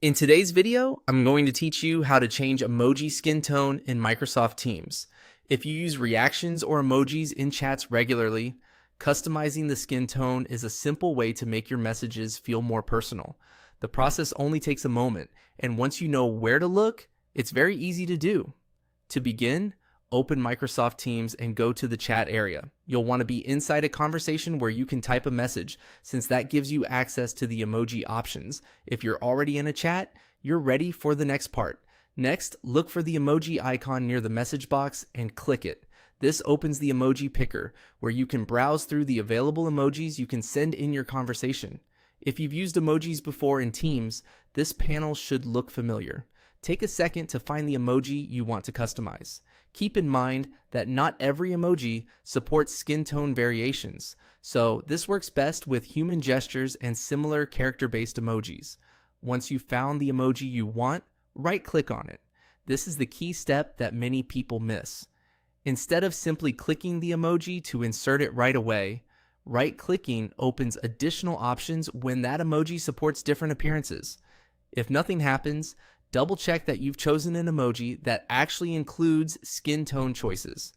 In today's video, I'm going to teach you how to change emoji skin tone in Microsoft Teams. If you use reactions or emojis in chats regularly, customizing the skin tone is a simple way to make your messages feel more personal. The process only takes a moment, and once you know where to look, it's very easy to do. To begin, open Microsoft Teams and go to the chat area. You'll want to be inside a conversation where you can type a message, since that gives you access to the emoji options. If you're already in a chat, you're ready for the next part. Next, look for the emoji icon near the message box and click it. This opens the emoji picker, where you can browse through the available emojis you can send in your conversation. If you've used emojis before in Teams, this panel should look familiar. Take a second to find the emoji you want to customize. Keep in mind that not every emoji supports skin tone variations, so this works best with human gestures and similar character-based emojis. Once you've found the emoji you want, right-click on it. This is the key step that many people miss. Instead of simply clicking the emoji to insert it right away, right-clicking opens additional options when that emoji supports different appearances. If nothing happens, double check that you've chosen an emoji that actually includes skin tone choices.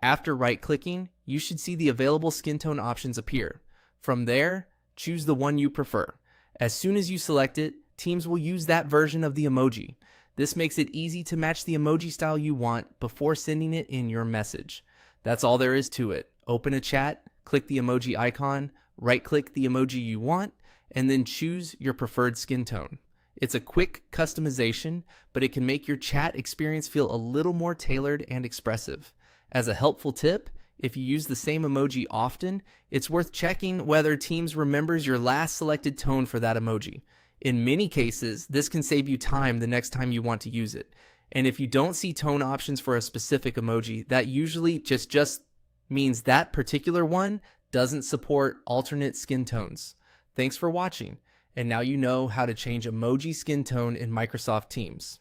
After right-clicking, you should see the available skin tone options appear. From there, choose the one you prefer. As soon as you select it, Teams will use that version of the emoji. This makes it easy to match the emoji style you want before sending it in your message. That's all there is to it. Open a chat, click the emoji icon, right-click the emoji you want, and then choose your preferred skin tone. It's a quick customization, but it can make your chat experience feel a little more tailored and expressive. As a helpful tip, if you use the same emoji often, it's worth checking whether Teams remembers your last selected tone for that emoji. In many cases, this can save you time the next time you want to use it. And if you don't see tone options for a specific emoji, that usually just means that particular one doesn't support alternate skin tones. Thanks for watching. And now you know how to change emoji skin tone in Microsoft Teams.